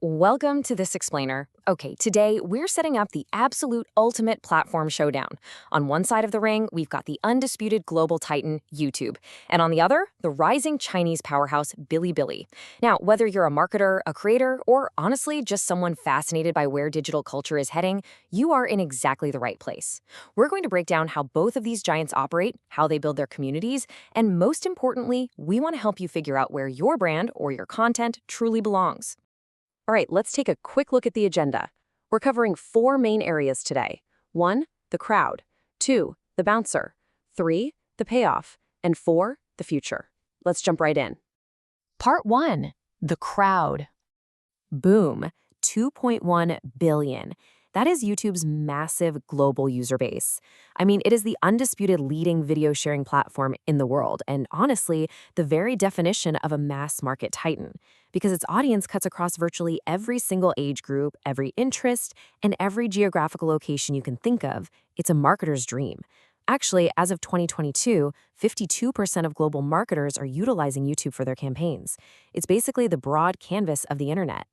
Welcome to This Explainer. Okay, today we're setting up the absolute ultimate platform showdown. On one side of the ring, we've got the undisputed global titan, YouTube. And on the other, the rising Chinese powerhouse, Bilibili. Now, whether you're a marketer, a creator, or honestly just someone fascinated by where digital culture is heading, you are in exactly the right place. We're going to break down how both of these giants operate, how they build their communities, and most importantly, we want to help you figure out where your brand or your content truly belongs. All right, let's take a quick look at the agenda. We're covering 4 main areas today. 1, the crowd. 2, the bouncer. 3, the payoff. And 4, the future. Let's jump right in. Part 1, the crowd. Boom, 2.1 billion. That is YouTube's massive global user base. I mean, it is the undisputed leading video sharing platform in the world, and honestly, the very definition of a mass market titan, because its audience cuts across virtually every single age group, every interest, and every geographical location you can think of. It's a marketer's dream. Actually, as of 2022, 52% of global marketers are utilizing YouTube for their campaigns. It's basically the broad canvas of the internet.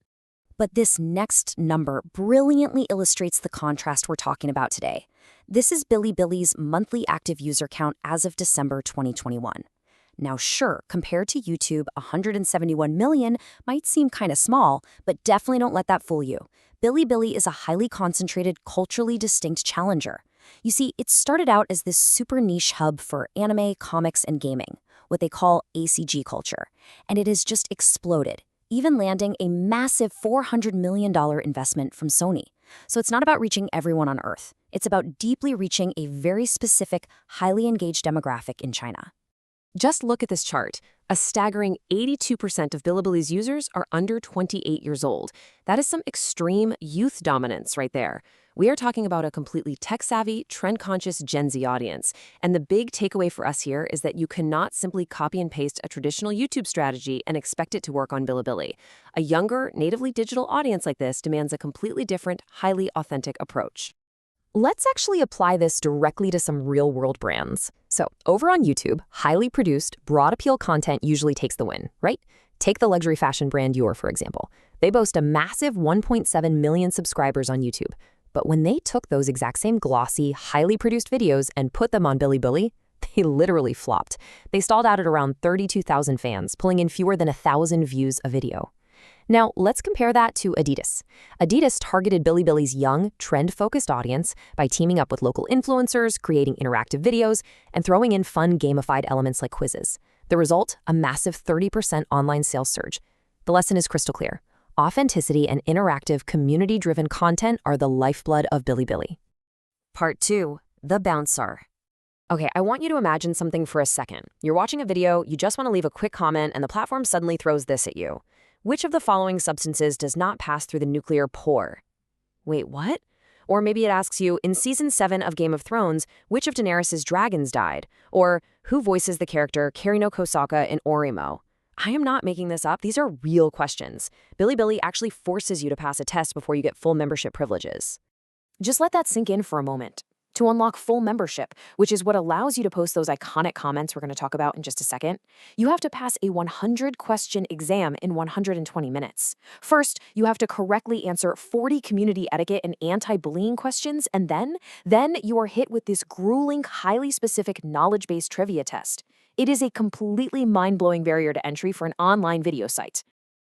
But this next number brilliantly illustrates the contrast we're talking about today. This is Bilibili's monthly active user count as of December 2021. Now sure, compared to YouTube, 171 million might seem kind of small, but definitely don't let that fool you. Bilibili is a highly concentrated, culturally distinct challenger. You see, it started out as this super niche hub for anime, comics, and gaming, what they call ACG culture, and it has just exploded, even landing a massive $400 million investment from Sony. So it's not about reaching everyone on Earth. It's about deeply reaching a very specific, highly engaged demographic in China. Just look at this chart. A staggering 82% of Bilibili's users are under 28 years old. That is some extreme youth dominance right there. We are talking about a completely tech-savvy, trend-conscious Gen Z audience. And the big takeaway for us here is that you cannot simply copy and paste a traditional YouTube strategy and expect it to work on Bilibili. A younger, natively digital audience like this demands a completely different, highly authentic approach. Let's actually apply this directly to some real-world brands. So, over on YouTube, highly produced, broad-appeal content usually takes the win, right? Take the luxury fashion brand Dior, for example. They boast a massive 1.7 million subscribers on YouTube. But when they took those exact same glossy, highly produced videos and put them on Bilibili, they literally flopped. They stalled out at around 32,000 fans, pulling in fewer than 1,000 views a video. Now, let's compare that to Adidas. Adidas targeted Bilibili's young, trend-focused audience by teaming up with local influencers, creating interactive videos, and throwing in fun gamified elements like quizzes. The result, a massive 30% online sales surge. The lesson is crystal clear. Authenticity and interactive, community-driven content are the lifeblood of Bilibili. Part 2, the bouncer. Okay, I want you to imagine something for a second. You're watching a video, you just want to leave a quick comment, and the platform suddenly throws this at you. Which of the following substances does not pass through the nuclear pore? Wait, what? Or maybe it asks you, in Season 7 of Game of Thrones, which of Daenerys' dragons died? Or who voices the character Kirino Kosaka in Orimo? I am not making this up. These are real questions. Bilibili actually forces you to pass a test before you get full membership privileges. Just let that sink in for a moment. To unlock full membership, which is what allows you to post those iconic comments we're going to talk about in just a second, you have to pass a 100-question exam in 120 minutes. First, you have to correctly answer 40 community etiquette and anti-bullying questions, and then you are hit with this grueling, highly specific knowledge-based trivia test. It is a completely mind-blowing barrier to entry for an online video site.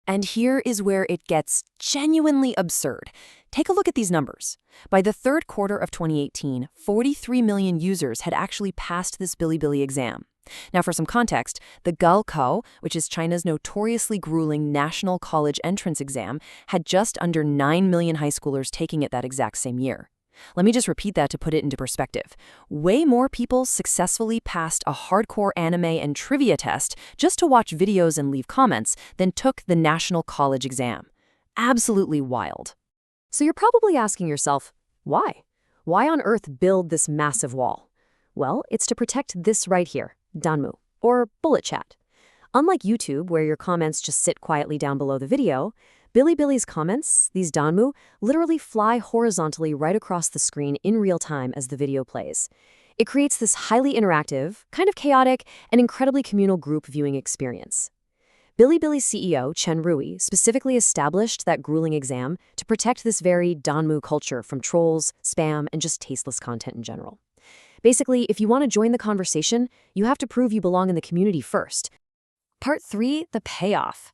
And here is where it gets genuinely absurd. Take a look at these numbers. By the third quarter of 2018, 43 million users had actually passed this Bilibili exam. Now, for some context, the Gaokao, which is China's notoriously grueling national college entrance exam, had just under 9 million high schoolers taking it that exact same year. Let me just repeat that to put it into perspective. Way more people successfully passed a hardcore anime and trivia test just to watch videos and leave comments than took the national college exam. Absolutely wild. So you're probably asking yourself, why? Why on earth build this massive wall? Well, it's to protect this right here, Danmu, or bullet chat. Unlike YouTube, where your comments just sit quietly down below the video, Bilibili's comments, these Danmu, literally fly horizontally right across the screen in real time as the video plays. It creates this highly interactive, kind of chaotic, and incredibly communal group viewing experience. Bilibili CEO Chen Rui specifically established that grueling exam to protect this very Danmu culture from trolls, spam, and just tasteless content in general. Basically, if you want to join the conversation, you have to prove you belong in the community first. Part 3, the payoff.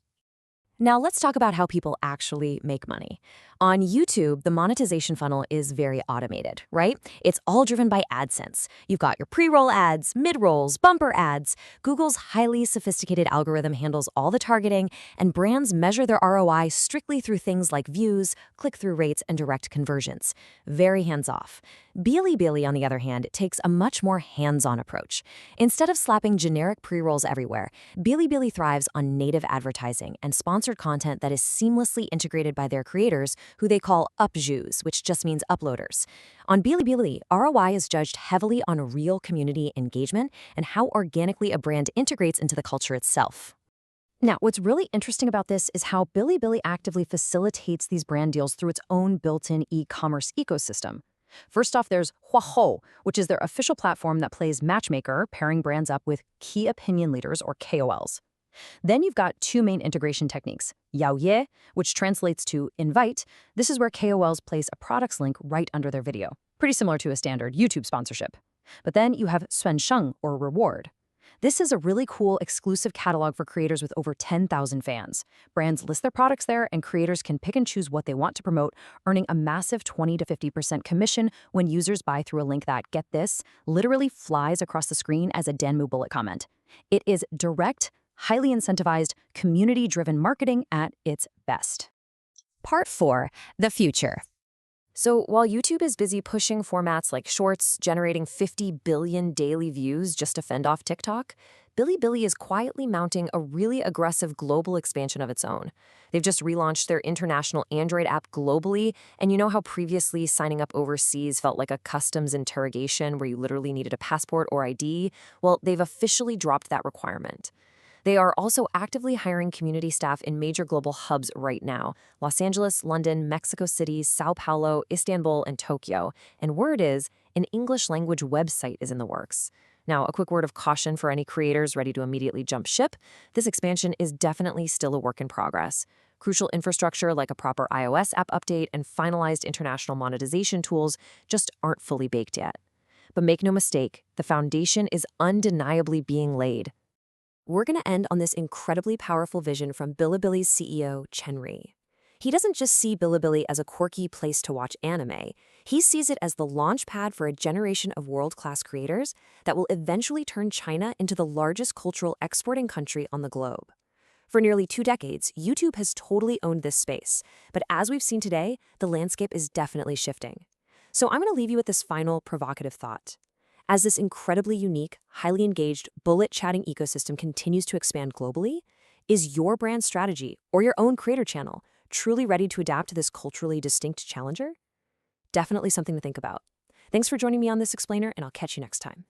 Now let's talk about how people actually make money. On YouTube, the monetization funnel is very automated, right? It's all driven by AdSense. You've got your pre-roll ads, mid-rolls, bumper ads. Google's highly sophisticated algorithm handles all the targeting, and brands measure their ROI strictly through things like views, click-through rates, and direct conversions. Very hands-off. Bilibili, on the other hand, takes a much more hands-on approach. Instead of slapping generic pre-rolls everywhere, Bilibili thrives on native advertising and sponsored content that is seamlessly integrated by their creators, who they call upjus, which just means uploaders. On Bilibili, ROI is judged heavily on real community engagement and how organically a brand integrates into the culture itself. Now, what's really interesting about this is how Bilibili actively facilitates these brand deals through its own built-in e-commerce ecosystem. First off, there's Huahou, which is their official platform that plays matchmaker, pairing brands up with key opinion leaders or KOLs. Then you've got two main integration techniques. Yaoye, which translates to invite. This is where KOLs place a product's link right under their video. Pretty similar to a standard YouTube sponsorship. But then you have Swensheng, or reward. This is a really cool exclusive catalog for creators with over 10,000 fans. Brands list their products there, and creators can pick and choose what they want to promote, earning a massive 20 to 50% commission when users buy through a link that, get this, literally flies across the screen as a Danmu bullet comment. It is direct, highly incentivized, community-driven marketing at its best. Part 4, the future. So while YouTube is busy pushing formats like Shorts, generating 50 billion daily views just to fend off TikTok, Bilibili is quietly mounting a really aggressive global expansion of its own. They've just relaunched their international Android app globally, and you know how previously signing up overseas felt like a customs interrogation where you literally needed a passport or ID? Well, they've officially dropped that requirement. They are also actively hiring community staff in major global hubs right now: Los Angeles, London, Mexico City, Sao Paulo, Istanbul, and Tokyo. And word is, an English-language website is in the works. Now, a quick word of caution for any creators ready to immediately jump ship: this expansion is definitely still a work in progress. Crucial infrastructure like a proper iOS app update and finalized international monetization tools just aren't fully baked yet. But make no mistake, the foundation is undeniably being laid. We're going to end on this incredibly powerful vision from Bilibili's CEO, Chen Rui. He doesn't just see Bilibili as a quirky place to watch anime. He sees it as the launch pad for a generation of world-class creators that will eventually turn China into the largest cultural exporting country on the globe. For nearly 2 decades, YouTube has totally owned this space. But as we've seen today, the landscape is definitely shifting. So I'm going to leave you with this final provocative thought. As this incredibly unique, highly engaged, bullet-chatting ecosystem continues to expand globally, is your brand strategy or your own creator channel truly ready to adapt to this culturally distinct challenger? Definitely something to think about. Thanks for joining me on this explainer, and I'll catch you next time.